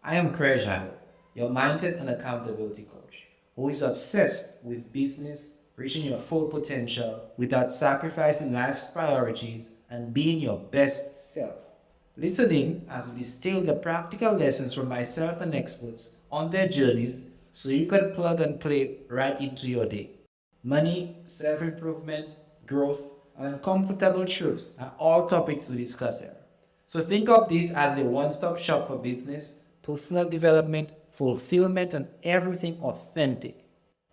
I am Craige Mealyann, your mindset and accountability coach, who is obsessed with business, reaching your full potential without sacrificing life's priorities and being your best self. Listening as we distill the practical lessons from myself and experts on their journeys so you can plug and play right into your day. Money, self improvement, growth, and uncomfortable truths are all topics we discuss here. So think of this as a one stop shop for business, personal development, fulfillment, and everything authentic.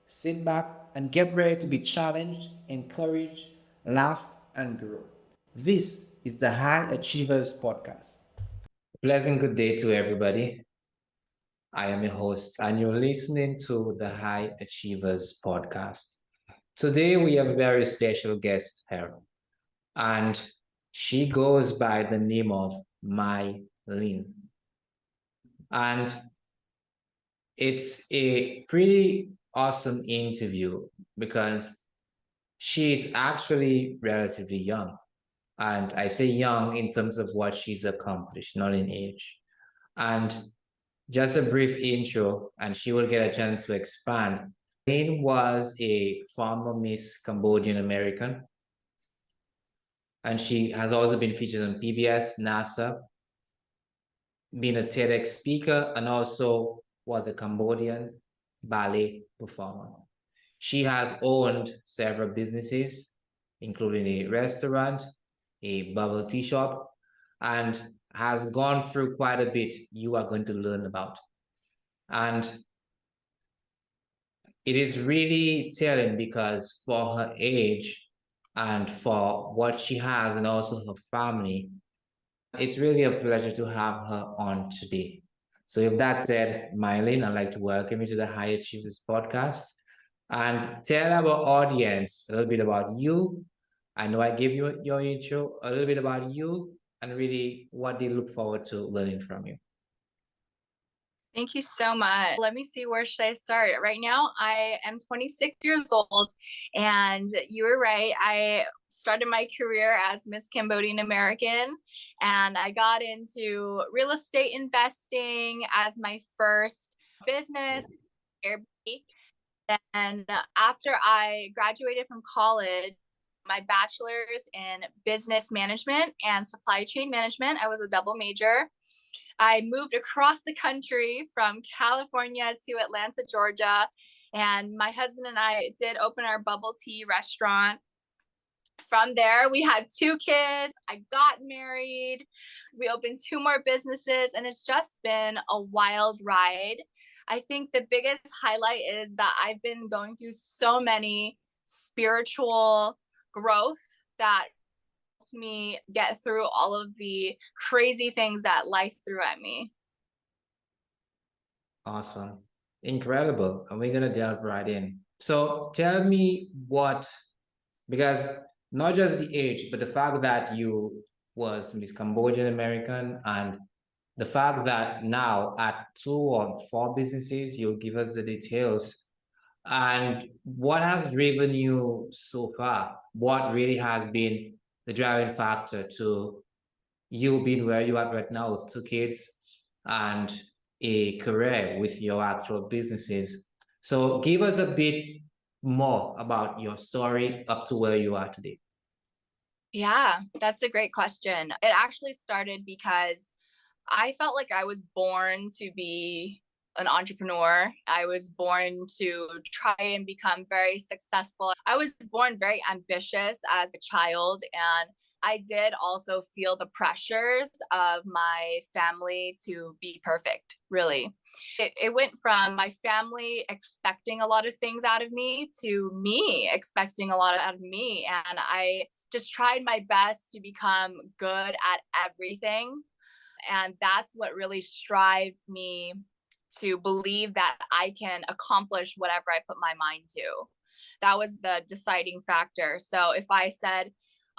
Sit back and get ready to be challenged, encouraged, laugh, and grow. This is the High Achievers Podcast. Pleasant good day to everybody. I am your host, and you're listening to the High Achievers Podcast. Today, we have a very special guest here, and she goes by the name of Mealyann. And it's a pretty awesome interview because she's actually relatively young. And I say young in terms of what she's accomplished, not in age. And just a brief intro, and she will get a chance to expand. Mealyann was a former Miss Cambodian American, and she has also been featured on PBS, NASA, been a TEDx speaker, and also was a Cambodian ballet performer. She has owned several businesses, including a restaurant, a bubble tea shop, and has gone through quite a bit you are going to learn about. And it is really telling because for her age and for what she has and also her family, it's really a pleasure to have her on today. So, with that said, Mealyann, I'd like to welcome you to the High Achievers podcast and tell our audience a little bit about you. I know I gave you your intro, a little bit about you, and really what they look forward to learning from you. Thank you so much. Let me see, where should I start? Right now, I am 26 years old, and you were right. I started my career as Miss Cambodian American, and I got into real estate investing as my first business. Airbnb. And after I graduated from college, my bachelor's in business management and supply chain management, I was a double major. I moved across the country from California to Atlanta, Georgia, and my husband and I did open our bubble tea restaurant. From there, we had 2 kids. I got married. We opened 2 more businesses, and it's just been a wild ride. I think the biggest highlight is that I've been going through so many spiritual growth that helped me get through all of the crazy things that life threw at me. Awesome. Incredible. And we're going to delve right in. So tell me because not just the age, but the fact that you was Miss Cambodian American and the fact that now at 2 or 4 businesses, you'll give us the details. And what has driven you so far? What really has been the driving factor to you being where you are right now with 2 kids and a career with your actual businesses? So give us a bit more about your story up to where you are today. Yeah, that's a great question. It actually started because I felt like I was born to be an entrepreneur. I was born to try and become very successful. I was born very ambitious as a child, and I did also feel the pressures of my family to be perfect, really. It went from my family expecting a lot of things out of me to me expecting a lot out of me. And I just tried my best to become good at everything. And that's what really strived me to believe that I can accomplish whatever I put my mind to. That was the deciding factor. So if I said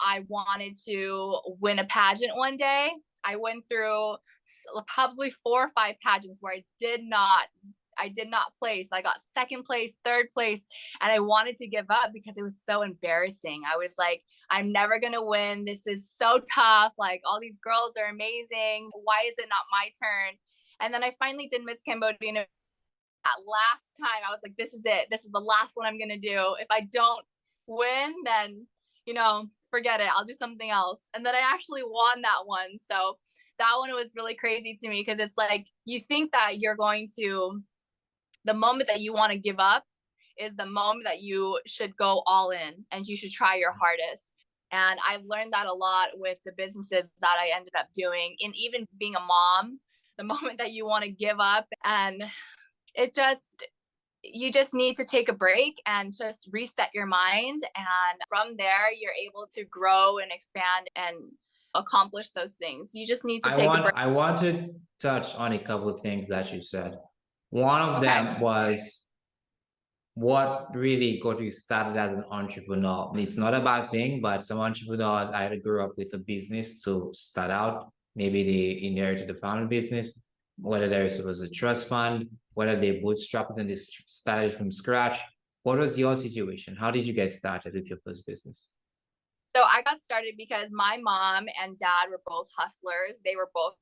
I wanted to win a pageant one day, I went through probably 4 or 5 pageants where I did not place. I got second place, third place, and I wanted to give up because it was so embarrassing. I was like, I'm never going to win. This is so tough. Like, all these girls are amazing. Why is it not my turn? And then I finally did Miss Cambodia. That last time I was like, this is it. This is the last one I'm going to do. If I don't win, then, forget it. I'll do something else. And then I actually won that one. So that one was really crazy to me, because it's like, you think that the moment that you want to give up is the moment that you should go all in and you should try your hardest. And I've learned that a lot with the businesses that I ended up doing, and even being a mom, the moment that you want to give up, and you just need to take a break and just reset your mind. And from there, you're able to grow and expand and accomplish those things. You just need to take a break. I want to touch on a couple of things that you said. One of them was what really got you started as an entrepreneur. It's not a bad thing, but some entrepreneurs either grew up with a business to start out. Maybe they inherited the family business, whether there was a trust fund, whether they bootstrapped and they started from scratch. What was your situation? How did you get started with your first business? So I got started because my mom and dad were both hustlers. They were both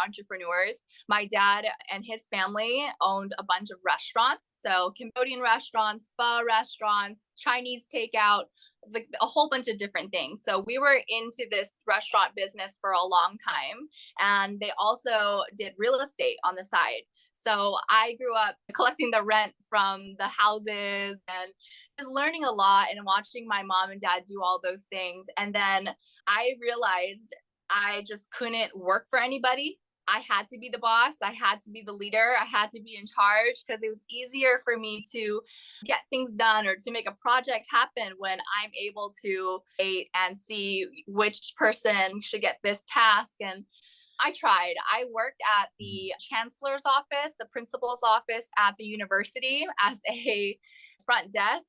entrepreneurs. My dad and his family owned a bunch of restaurants. So Cambodian restaurants, pho restaurants, Chinese takeout, a whole bunch of different things. So we were into this restaurant business for a long time. And they also did real estate on the side. So I grew up collecting the rent from the houses and just learning a lot and watching my mom and dad do all those things. And then I realized I just couldn't work for anybody. I had to be the boss. I had to be the leader. I had to be in charge, because it was easier for me to get things done or to make a project happen when I'm able to wait and see which person should get this task. And I tried. I worked at the chancellor's office, the principal's office at the university as a front desk.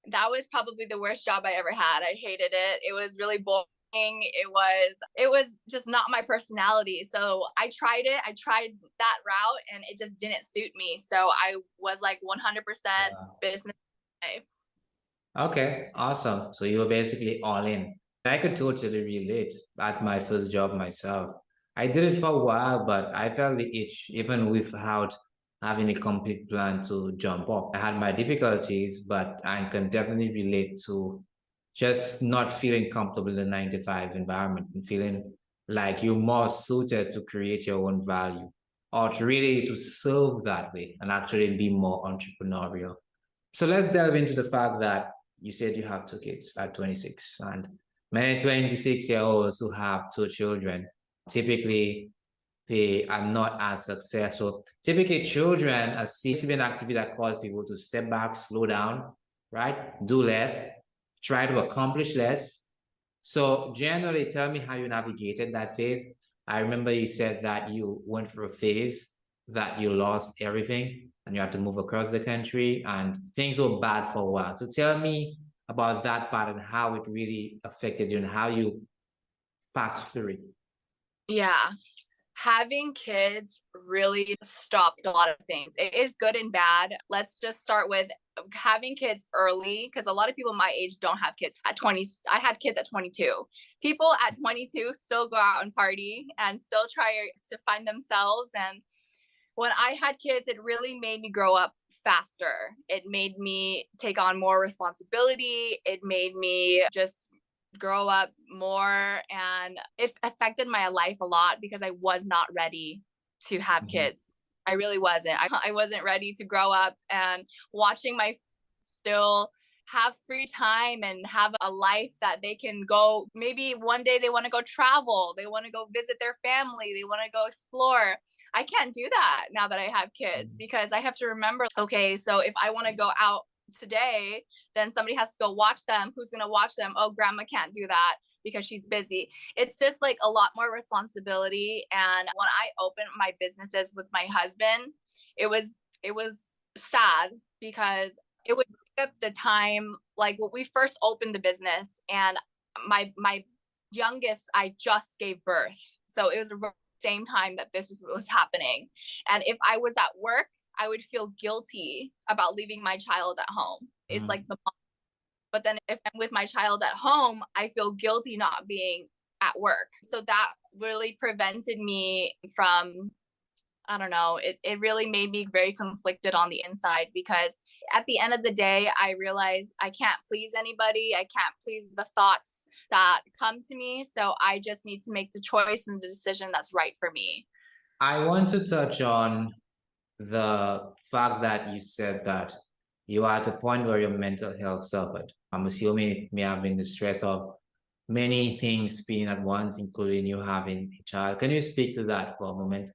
That was probably the worst job I ever had. I hated it. It was really boring. It was just not my personality. So I tried it. I tried that route and it just didn't suit me. So I was like 100% business. Okay, awesome. So you were basically all in. I could totally relate at my first job myself. I did it for a while, but I felt the itch even without having a complete plan to jump off. I had my difficulties, but I can definitely relate to just not feeling comfortable in the 9 to 5 environment and feeling like you're more suited to create your own value or to really to serve that way and actually be more entrepreneurial. So let's delve into the fact that you said you have 2 kids at 26, and many 26-year-olds who have 2 children, typically they are not as successful. Typically, children are seen to be an activity that causes people to step back, slow down, right? Do less, try to accomplish less. So generally, tell me how you navigated that phase. I remember you said that you went through a phase that you lost everything and you had to move across the country and things were bad for a while. So tell me about that part and how it really affected you and how you passed through it. Yeah. Having kids really stopped a lot of things. It is good and bad. Let's just start with having kids early, because a lot of people my age don't have kids at 20. I had kids at 22. People at 22 still go out and party and still try to find themselves. And when I had kids, it really made me grow up faster. It made me take on more responsibility. It made me just grow up more, and it affected my life a lot because I was not ready to have kids. I really wasn't. I wasn't ready to grow up and watching my still have free time and have a life that they can go. Maybe one day they want to go travel, they want to go visit their family, they want to go explore. I can't do that now that I have kids, because I have to remember, okay, so if I want to go out today, then somebody has to go watch them. Who's going to watch them? Oh, grandma can't do that because she's busy. It's just like a lot more responsibility. And when I opened my businesses with my husband, it was sad, because it would take up the time. Like when we first opened the business, and my youngest, I just gave birth. So it was the same time that this was happening. And if I was at work, I would feel guilty about leaving my child at home. It's like the mom. But then if I'm with my child at home, I feel guilty not being at work. So that really prevented me from I don't know, it really made me very conflicted on the inside because at the end of the day, I realized I can't please anybody. I can't please the thoughts that come to me. So I just need to make the choice and the decision that's right for me. I want to touch on the fact that you said that you are at a point where your mental health suffered. I'm assuming it may have been the stress of many things spinning at once, including you having a child. Can you speak to that for a moment?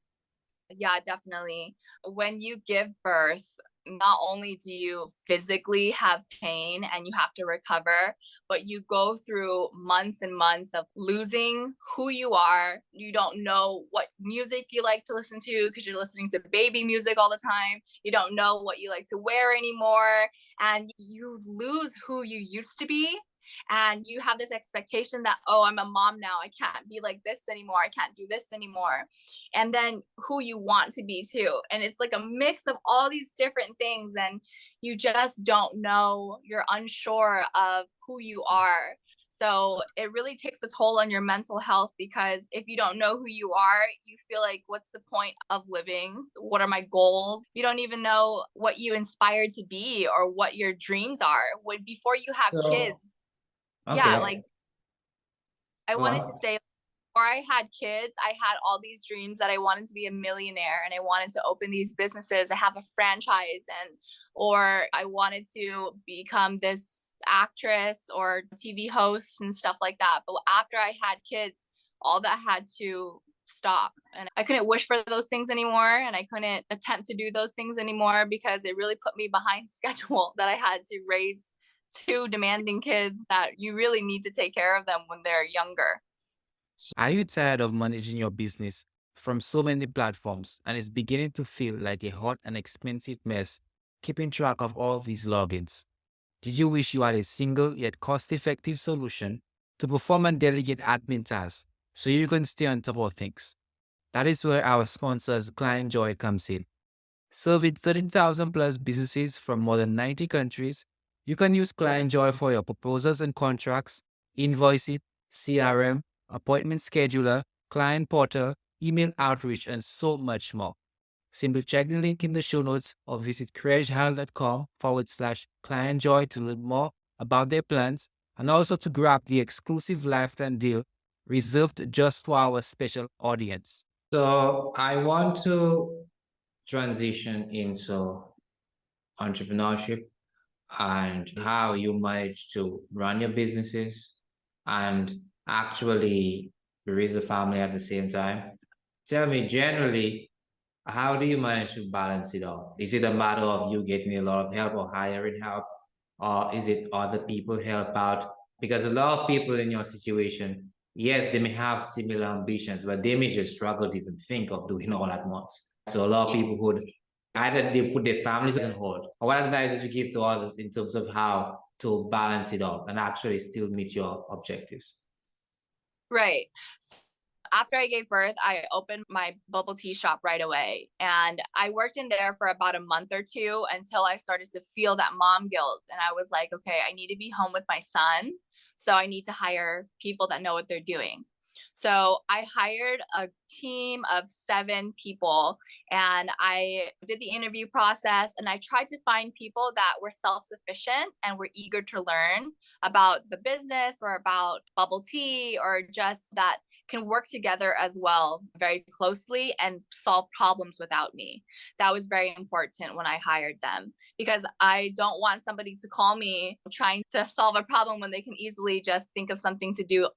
Yeah, definitely. When you give birth, not only do you physically have pain and you have to recover, but you go through months and months of losing who you are. You don't know what music you like to listen to because you're listening to baby music all the time. You don't know what you like to wear anymore. And you lose who you used to be. And you have this expectation that, oh, I'm a mom now. I can't be like this anymore. I can't do this anymore. And then who you want to be too. And it's like a mix of all these different things. And you just don't know, you're unsure of who you are. So it really takes a toll on your mental health because if you don't know who you are, you feel like, what's the point of living? What are my goals? You don't even know what you inspire to be or what your dreams are. When before you have So, kids, yeah, okay. like I Go wanted on. to say before I had kids, I had all these dreams that I wanted to be a millionaire and I wanted to open these businesses. I have a franchise and or I wanted to become this actress or TV host and stuff like that. But after I had kids, all that had to stop. And I couldn't wish for those things anymore and I couldn't attempt to do those things anymore because it really put me behind schedule that I had to raise two demanding kids that you really need to take care of them when they're younger. Are you tired of managing your business from so many platforms and it's beginning to feel like a hot and expensive mess keeping track of all these logins? Did you wish you had a single yet cost-effective solution to perform and delegate admin tasks so you can stay on top of things? That is where our sponsors Client Joy comes in. Serving 13,000 plus businesses from more than 90 countries, you can use Client Joy for your proposals and contracts, invoicing, CRM, appointment scheduler, client portal, email outreach, and so much more. Simply check the link in the show notes or visit CraigeHall.com/clientjoy to learn more about their plans and also to grab the exclusive lifetime deal reserved just for our special audience. So, I want to transition into entrepreneurship and how you manage to run your businesses and actually raise a family at the same time. Tell me, generally, how do you manage to balance it all? Is it a matter of you getting a lot of help or hiring help? Or is it other people help out? Because a lot of people in your situation, yes, they may have similar ambitions, but they may just struggle to even think of doing all at once. So a lot of people would either they put their families on hold. Or what advice would you give to others in terms of how to balance it all and actually still meet your objectives? Right. So after I gave birth, I opened my bubble tea shop right away. And I worked in there for about a month or two until I started to feel that mom guilt. And I was like, okay, I need to be home with my son. So I need to hire people that know what they're doing. So I hired a team of 7 people and I did the interview process and I tried to find people that were self sufficient and were eager to learn about the business or about bubble tea or just that can work together as well very closely and solve problems without me. That was very important when I hired them because I don't want somebody to call me trying to solve a problem when they can easily just think of something to do.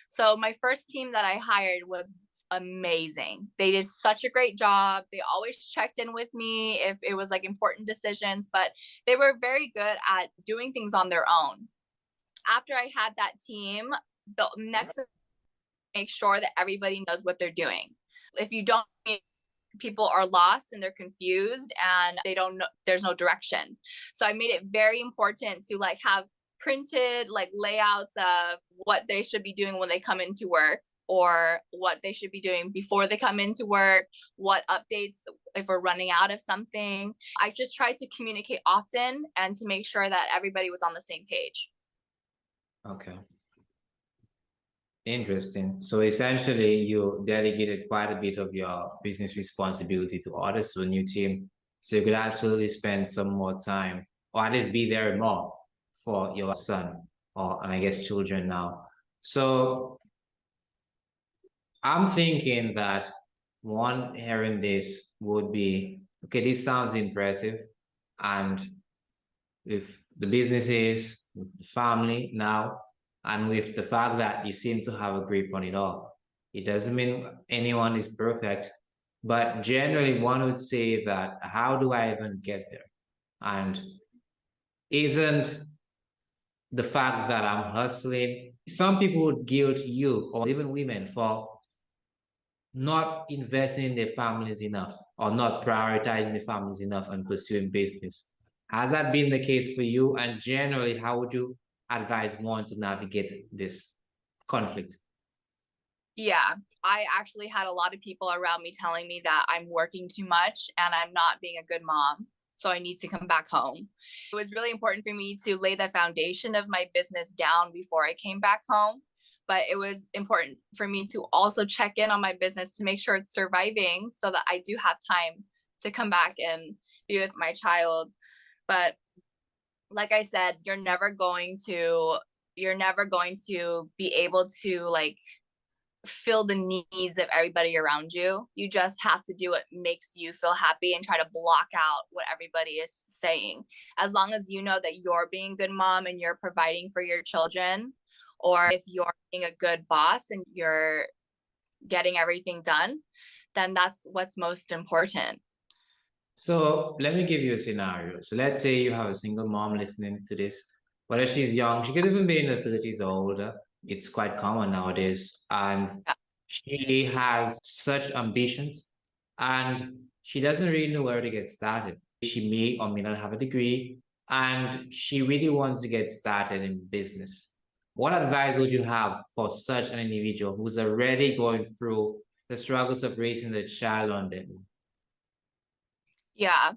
So my first team that I hired was amazing. They did such a great job. They always checked in with me if it was like important decisions, but they were very good at doing things on their own. After I had that team, the next make sure that everybody knows what they're doing. If you don't, people are lost and they're confused and they don't know, there's no direction. So I made it very important to like have printed like layouts of what they should be doing when they come into work or what they should be doing before they come into work, what updates if we're running out of something. I just tried to communicate often and to make sure that everybody was on the same page. Okay. Interesting. So essentially, you delegated quite a bit of your business responsibility to others, to a new team, so you could absolutely spend some more time, or at least be there more for your son, or and I guess children now. So I'm thinking that one hearing this would be okay. This sounds impressive, and with the businesses, with the family now, and with the fact that you seem to have a grip on it all. It doesn't mean anyone is perfect, but generally one would say that how do I even get there? And isn't the fact that I'm hustling, some people would guilt you or even women for not investing in their families enough or not prioritizing the families enough and pursuing business. Has that been the case for you? And generally, how would you advise one to navigate this conflict? Yeah, I actually had a lot of people around me telling me that I'm working too much and I'm not being a good mom. So I need to come back home. It was really important for me to lay the foundation of my business down before I came back home. But it was important for me to also check in on my business to make sure it's surviving so that I do have time to come back and be with my child. But like I said, you're never going to be able to like fill the needs of everybody around you. You just have to do what makes you feel happy and try to block out what everybody is saying. As long as you know that you're being a good mom and you're providing for your children, or if you're being a good boss and you're getting everything done, then that's what's most important. So let me give you a scenario. So let's say you have a single mom listening to this, whether she's young, she could even be in her 30s or older. It's quite common nowadays. And Yeah. she has such ambitions and she doesn't really know where to get started. She may or may not have a degree and she really wants to get started in business. What advice would you have for such an individual who's already going through the struggles of raising the child on their own? Yeah.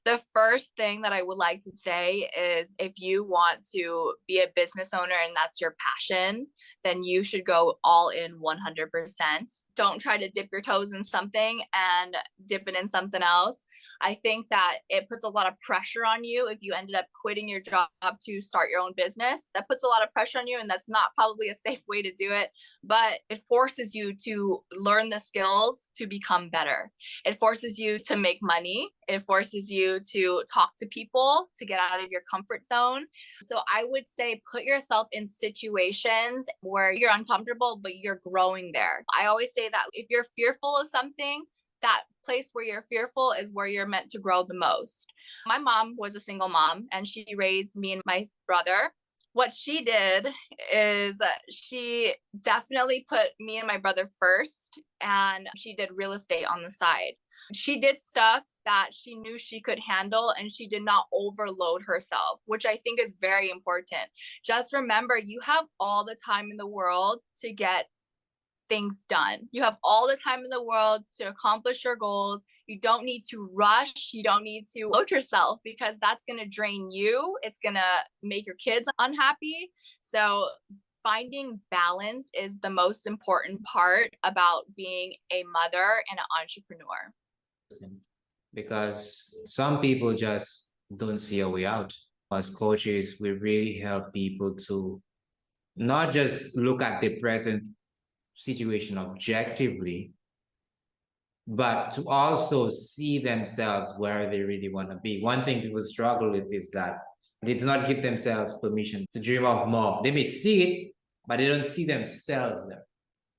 The first thing that I would like to say is if you want to be a business owner and that's your passion, then you should go all in 100%. Don't try to dip your toes in something and dip it in something else. I think that it puts a lot of pressure on you if you ended up quitting your job to start your own business. That puts a lot of pressure on you, and that's not probably a safe way to do it, but it forces you to learn the skills to become better. It forces you to make money. It forces you to talk to people, to get out of your comfort zone. So I would say put yourself in situations where you're uncomfortable, but you're growing there. I always say that if you're fearful of something, that place where you're fearful is where you're meant to grow the most. My mom was a single mom and she raised me and my brother. What she did is she definitely put me and my brother first, and she did real estate on the side. She did stuff that she knew she could handle and she did not overload herself, which I think is very important. Just remember, you have all the time in the world to get things done. You have all the time in the world to accomplish your goals. You don't need to rush. You don't need to load yourself because that's going to drain you. It's going to make your kids unhappy. So finding balance is the most important part about being a mother and an entrepreneur. Because some people just don't see a way out. As coaches, we really help people to not just look at the present situation objectively, but to also see themselves where they really want to be. One thing people struggle with is that they do not give themselves permission to dream of more. They may see it, but they don't see themselves there.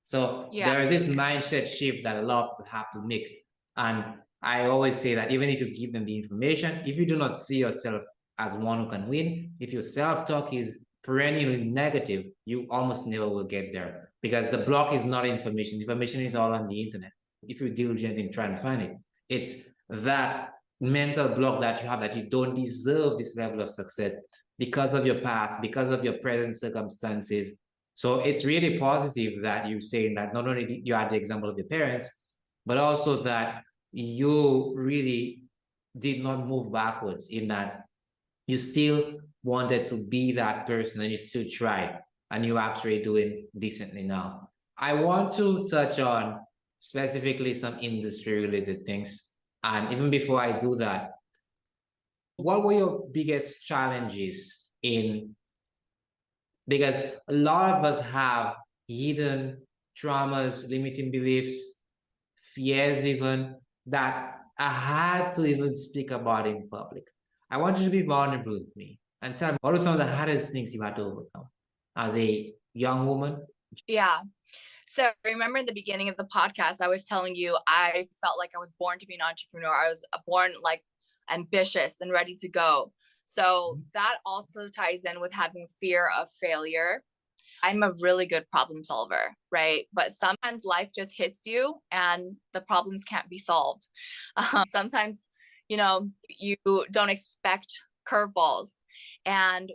So there is this mindset shift that a lot of people have to make. And I always say that even if you give them the information, if you do not see yourself as one who can win, if your self-talk is perennially negative, you almost never will get there because the block is not information. Information is all on the internet. If you're diligent in trying to find it, it's that mental block that you have that you don't deserve this level of success because of your past, because of your present circumstances. So it's really positive that you're saying that not only did you had the example of your parents, but also that you really did not move backwards in that you still wanted to be that person and you still tried. and you're actually doing decently now. I want to touch on specifically some industry related things. And even before I do that, what were your biggest challenges in, because a lot of us have hidden traumas, limiting beliefs, fears even that I had to even speak about in public. I want you to be vulnerable with me and tell me what are some of the hardest things you had to overcome as a young woman? Yeah. So remember in the beginning of the podcast, I was telling you, I felt like I was born to be an entrepreneur. I was born like ambitious and ready to go. So that also ties in with having fear of failure. I'm a really good problem solver, right? But sometimes life just hits you and the problems can't be solved. Sometimes, you know, you don't expect curveballs. And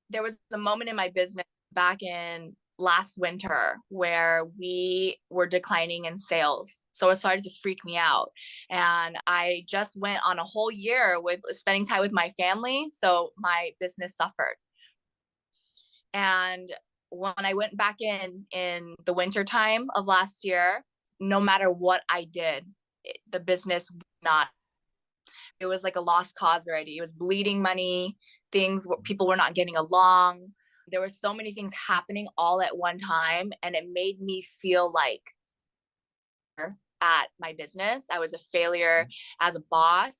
there was a moment in my business back in last winter where we were declining in sales. So it started to freak me out. And I just went on a whole year with spending time with my family. So my business suffered. And when I went back in the winter time of last year, no matter what I did, the business would not. It was like a lost cause already. It was bleeding money. People were not getting along. There were so many things happening all at one time, and it made me feel like at my business. I was a failure as a boss,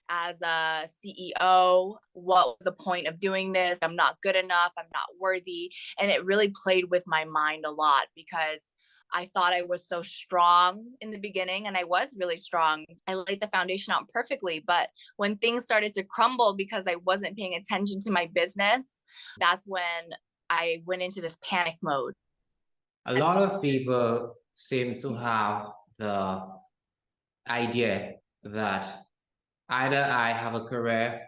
as a CEO. What was the point of doing this? I'm not good enough. I'm not worthy. And it really played with my mind a lot because I thought I was so strong in the beginning, and I was really strong. I laid the foundation out perfectly. But when things started to crumble because I wasn't paying attention to my business, that's when I went into this panic mode. A lot of people seem to have the idea that either I have a career,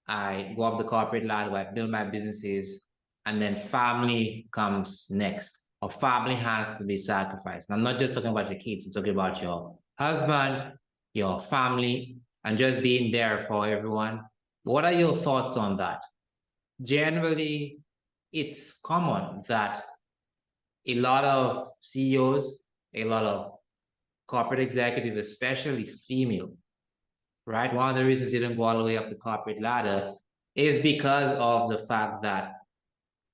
I go up the corporate ladder, I build my businesses, and then family comes next, or family has to be sacrificed. And I'm not just talking about your kids, I'm talking about your husband, your family, and just being there for everyone. What are your thoughts on that? Generally, it's common that a lot of CEOs, a lot of corporate executives, especially female, right? One of the reasons they didn't go all the way up the corporate ladder is because of the fact that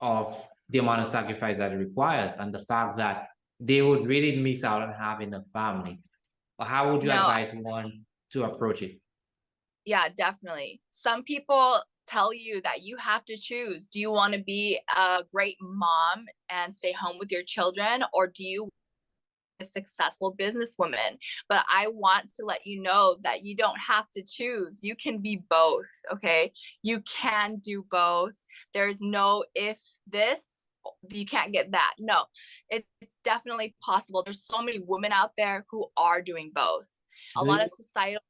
of the amount of sacrifice that it requires and the fact that they would really miss out on having a family. Or how would you advise one to approach it? Yeah, definitely. Some people tell you that you have to choose. Do you want to be a great mom and stay home with your children, or do you a successful businesswoman? But I want to let you know that you don't have to choose. You can be both, okay? You can do both. There's no if this, you can't get that. No, it's definitely possible. There's so many women out there who are doing both. A lot of societal,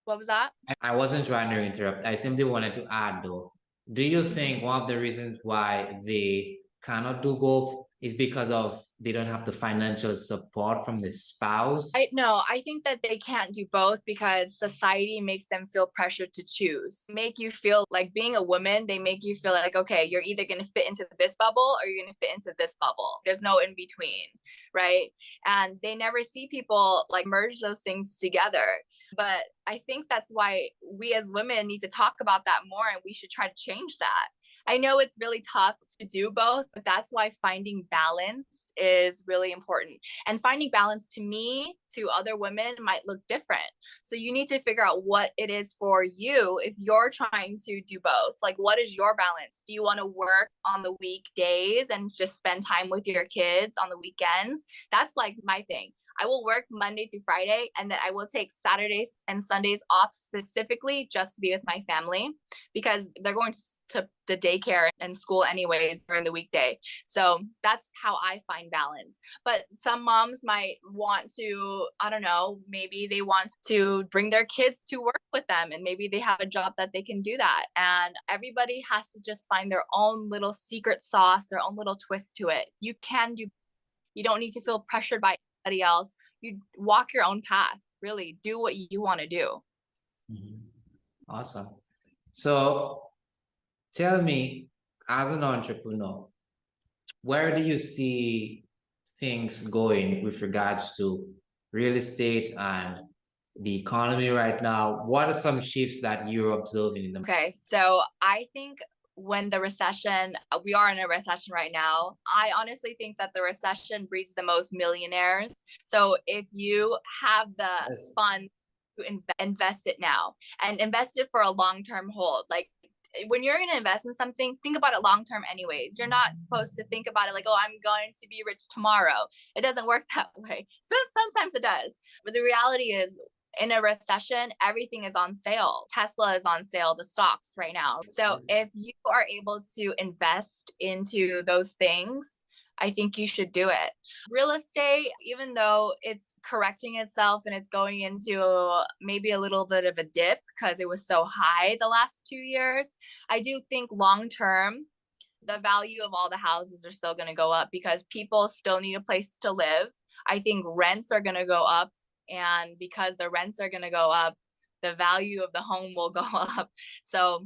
what was that? I wasn't trying to interrupt. I simply wanted to add though, do you think one of the reasons why they cannot do both is because of they don't have the financial support from the spouse? I think that they can't do both because society makes them feel pressure to choose. Make you feel like being a woman, they make you feel like, okay, you're either going to fit into this bubble or you're going to fit into this bubble. There's no in between, right? And they never see people like merge those things together. But I think that's why we as women need to talk about that more, and we should try to change that. I know it's really tough to do both, but that's why finding balance is really important. And finding balance to me, to other women, might look different. So you need to figure out what it is for you if you're trying to do both. Like, what is your balance? Do you want to work on the weekdays and just spend time with your kids on the weekends? That's like my thing. I will work Monday through Friday, and then I will take Saturdays and Sundays off specifically just to be with my family because they're going to the daycare and school anyways during the weekday. So that's how I find balance. But some moms might want to, I don't know, maybe they want to bring their kids to work with them, and maybe they have a job that they can do that. And everybody has to just find their own little secret sauce, their own little twist to it. You can do, you don't need to feel pressured by anybody else. You walk your own path, really do what you want to do. Awesome. So tell me, as an entrepreneur, where do you see things going with regards to real estate and the economy right now? What are some shifts that you're observing in the Okay, so I think when the recession, we are in a recession right now. I honestly think that the recession breeds the most millionaires. So if you have the Yes. fund to invest it now and invest it for a long-term hold, like when you're going to invest in something, think about it long term anyways. You're not supposed to think about it like, oh, I'm going to be rich tomorrow. It doesn't work that way. So sometimes it does. But the reality is, in a recession, everything is on sale. Tesla is on sale, the stocks right now. So if you are able to invest into those things, I think you should do it. Real estate, even though it's correcting itself and it's going into maybe a little bit of a dip because it was so high the last 2 years, I do think long term, the value of all the houses are still going to go up because people still need a place to live. I think rents are going to go up. And because the rents are going to go up, the value of the home will go up. So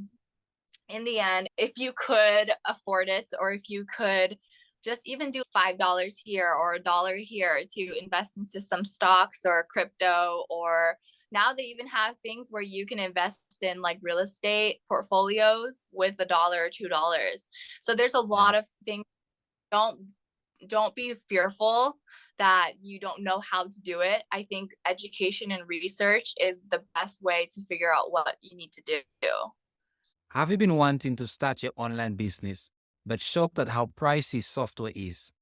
in the end, if you could afford it, or if you could just even do $5 here or $1 here to invest into some stocks or crypto, or now they even have things where you can invest in like real estate portfolios with $1 or $2. So there's a lot of things. Don't be fearful that you don't know how to do it. I think education and research is the best way to figure out what you need to do. Have you been wanting to start your online business, but shocked at how pricey software is?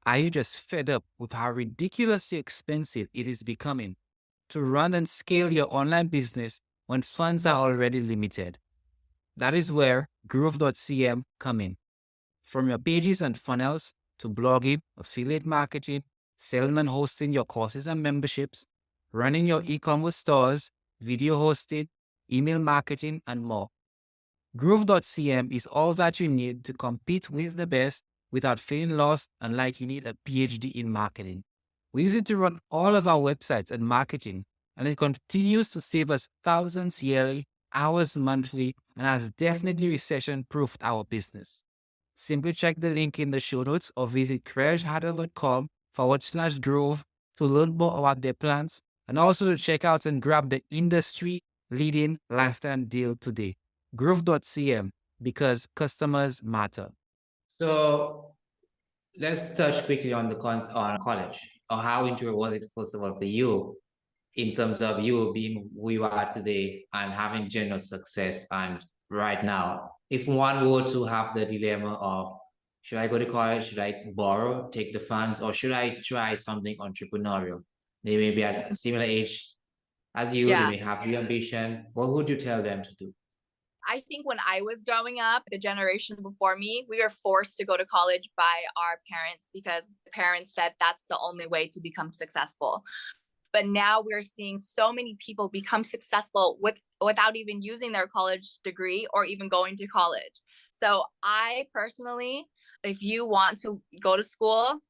Are you just fed up with how ridiculously expensive it is becoming to run and scale your online business when funds are already limited? That is where Groove.cm come in. From your pages and funnels to blogging, affiliate marketing, selling and hosting your courses and memberships, running your e-commerce stores, video hosting, email marketing, and more. Groove.cm is all that you need to compete with the best without feeling lost and like you need a PhD in marketing. We use it to run all of our websites and marketing, and it continues to save us thousands yearly, hours monthly, and has definitely recession-proofed our business. Simply check the link in the show notes or visit craigeharder.com/groove to learn more about their plans and also to check out and grab the industry-leading lifetime deal today. Groove.cm, because customers matter. So let's touch quickly on the cons on college, or how interesting was it, first of all, for you in terms of you being who you are today and having general success. And right now, if one were to have the dilemma of, should I go to college, should I borrow, take the funds, or should I try something entrepreneurial? They may be at a similar age as you, they Yeah. may have the ambition. What would you tell them to do? I think when I was growing up, the generation before me, we were forced to go to college by our parents because parents said that's the only way to become successful. But now we're seeing so many people become successful without even using their college degree or even going to college. So I personally, if you want to go to school,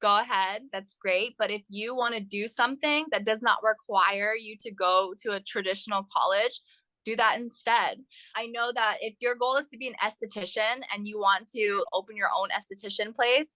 go ahead, that's great. But if you want to do something that does not require you to go to a traditional college, do that instead. I know that if your goal is to be an esthetician and you want to open your own esthetician place,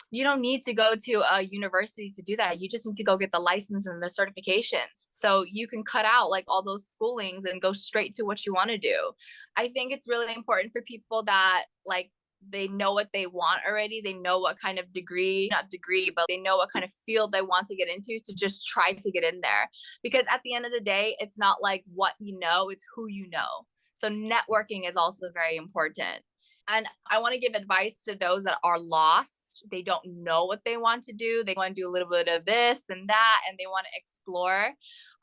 you don't need to go to a university to do that. You just need to go get the license and the certifications. So you can cut out like all those schoolings and go straight to what you want to do. I think it's really important for people that like they know what they want already. They know what kind of degree, not degree, but they know what kind of field they want to get into, to just try to get in there. Because at the end of the day, it's not like what you know, it's who you know. So networking is also very important. And I want to give advice to those that are lost. They don't know what they want to do. They want to do a little bit of this and that, and they want to explore.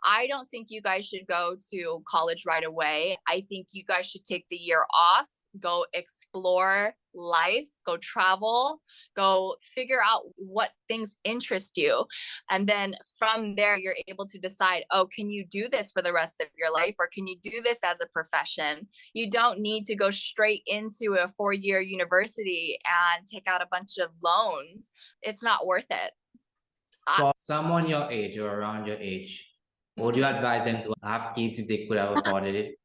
I don't think you guys should go to college right away. I think you guys should take the year off, go explore life, go travel, go figure out what things interest you. And then from there, you're able to decide, oh, can you do this for the rest of your life? Or can you do this as a profession? You don't need to go straight into a 4-year university and take out a bunch of loans. It's not worth it. For someone your age or around your age, would you advise them to have kids if they could have afforded it?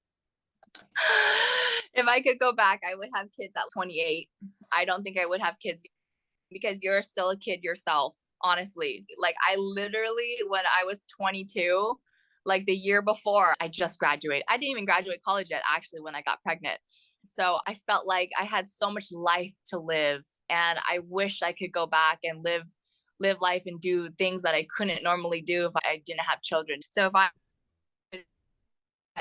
If I could go back, I would have kids at 28. I don't think I would have kids because you're still a kid yourself, honestly. Like I literally, when I was 22, like the year before, I just graduated. I didn't even graduate college yet, actually, when I got pregnant. So I felt like I had so much life to live, and I wish I could go back and live life and do things that I couldn't normally do if I didn't have children. So if I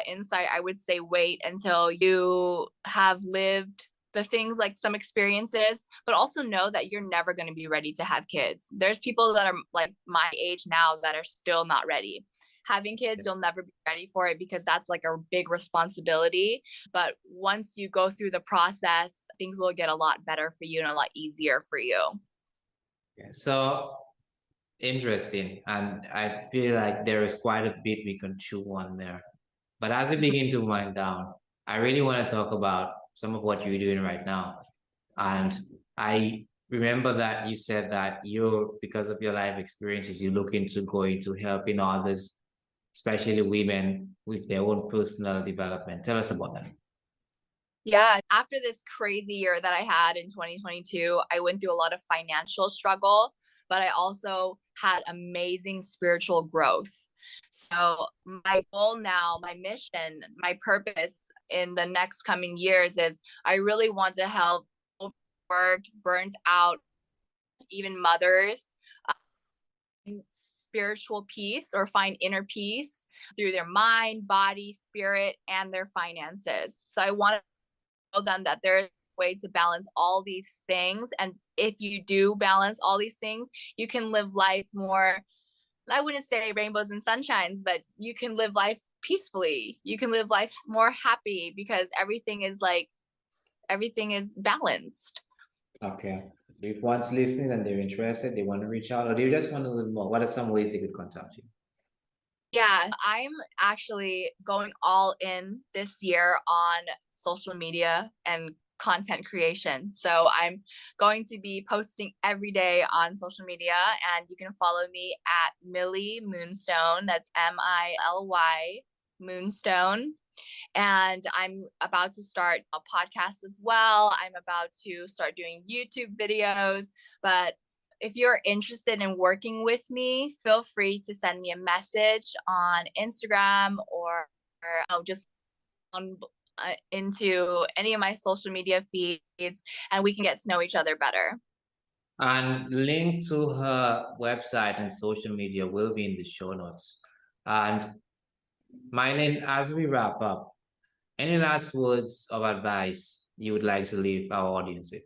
insight, I would say wait until you have lived the things, like some experiences, but also know that you're never going to be ready to have kids. There's people that are like my age now that are still not ready. Having kids, you'll never be ready for it because that's like a big responsibility. But once you go through the process, things will get a lot better for you and a lot easier for you. Yeah, so interesting. And I feel like there is quite a bit we can chew on there. But as we begin to wind down, I really want to talk about some of what you're doing right now. And I remember that you said that because of your life experiences, you look into going to helping others, especially women, with their own personal development. Tell us about that. Yeah, after this crazy year that I had in 2022, I went through a lot of financial struggle, but I also had amazing spiritual growth. So my goal now, my mission, my purpose in the next coming years is I really want to help overworked, burnt out, even mothers spiritual peace or find inner peace through their mind, body, spirit, and their finances. So I want to show them that there's a way to balance all these things. And if you do balance all these things, you can live life more, I wouldn't say rainbows and sunshines, but you can live life peacefully. You can live life more happy because everything is balanced. Okay. If one's listening and they're interested, they want to reach out, or they just want to learn more, what are some ways they could contact you? Yeah, I'm actually going all in this year on social media and content creation. So I'm going to be posting every day on social media, and you can follow me at Millie Moonstone. That's Milly Moonstone. And I'm about to start a podcast as well. I'm about to start doing YouTube videos. But if you're interested in working with me, feel free to send me a message on Instagram or just on into any of my social media feeds, and we can get to know each other better. And link to her website and social media will be in the show notes. And Mealyann, as we wrap up, any last words of advice you would like to leave our audience with?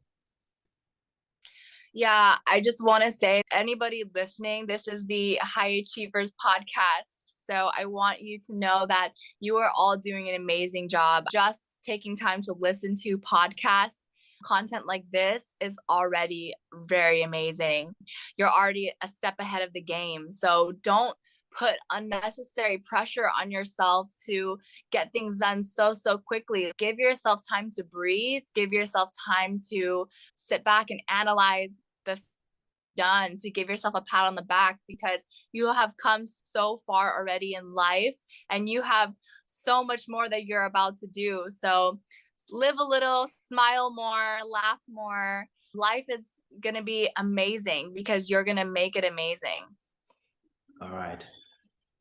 Yeah, I just want to say, anybody listening, this is the High Achievers podcast. So I want you to know that you are all doing an amazing job. Just taking time to listen to podcasts, content like this is already very amazing. You're already a step ahead of the game. So don't put unnecessary pressure on yourself to get things done so quickly. Give yourself time to breathe. Give yourself time to sit back and analyze the done, to give yourself a pat on the back, because you have come so far already in life and you have so much more that you're about to do. So live a little, smile more, laugh more. Life is going to be amazing because you're going to make it amazing. All right.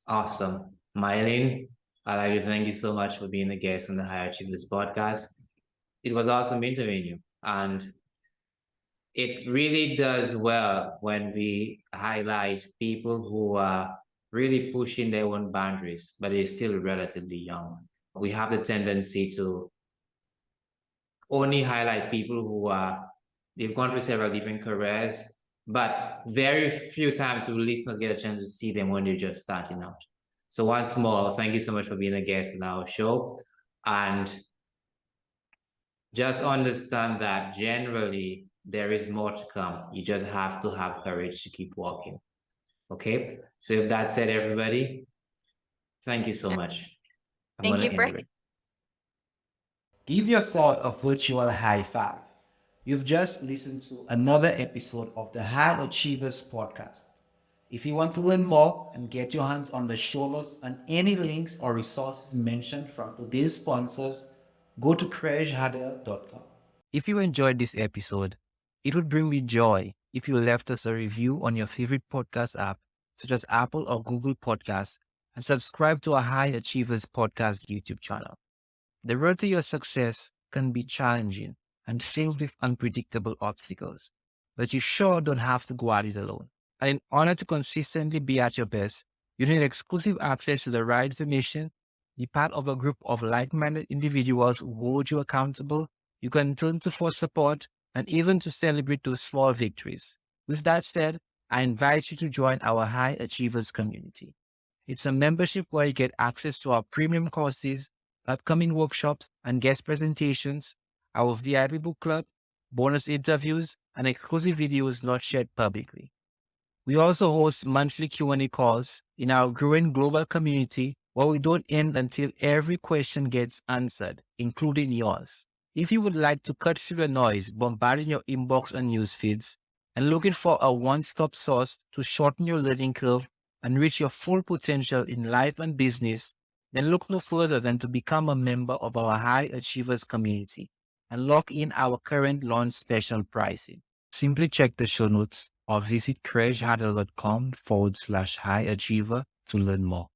Awesome. Mealyann, I'd like to thank you so much for being a guest on the High Achievers podcast. It was awesome interviewing you. And it really does well when we highlight people who are really pushing their own boundaries, but they're still relatively young. We have the tendency to only highlight people who they've gone through several different careers, but very few times will listeners get a chance to see them when they're just starting out. So once more, thank you so much for being a guest on our show. And just understand that generally there is more to come. You just have to have courage to keep walking. Okay? So if that said, everybody, thank you so much. Thank you for Give yourself a virtual high five. You've just listened to another episode of the High Achievers podcast. If you want to learn more and get your hands on the show notes and any links or resources mentioned from today's sponsors, go to CraigeHardell.com. If you enjoyed this episode, it would bring me joy if you left us a review on your favorite podcast app, such as Apple or Google Podcasts, and subscribe to our High Achievers Podcast YouTube channel. The road to your success can be challenging and filled with unpredictable obstacles, but you sure don't have to go at it alone. And in order to consistently be at your best, you need exclusive access to the right information, be part of a group of like-minded individuals who hold you accountable, you can turn to for support, and even to celebrate those small victories. With that said, I invite you to join our High Achievers community. It's a membership where you get access to our premium courses, upcoming workshops and guest presentations, our VIP book club, bonus interviews, and exclusive videos not shared publicly. We also host monthly Q&A calls in our growing global community where we don't end until every question gets answered, including yours. If you would like to cut through the noise bombarding your inbox and news feeds and looking for a one-stop source to shorten your learning curve and reach your full potential in life and business, then look no further than to become a member of our High Achievers community and lock in our current launch special pricing. Simply check the show notes or visit CraigeHardle.com/high achiever to learn more.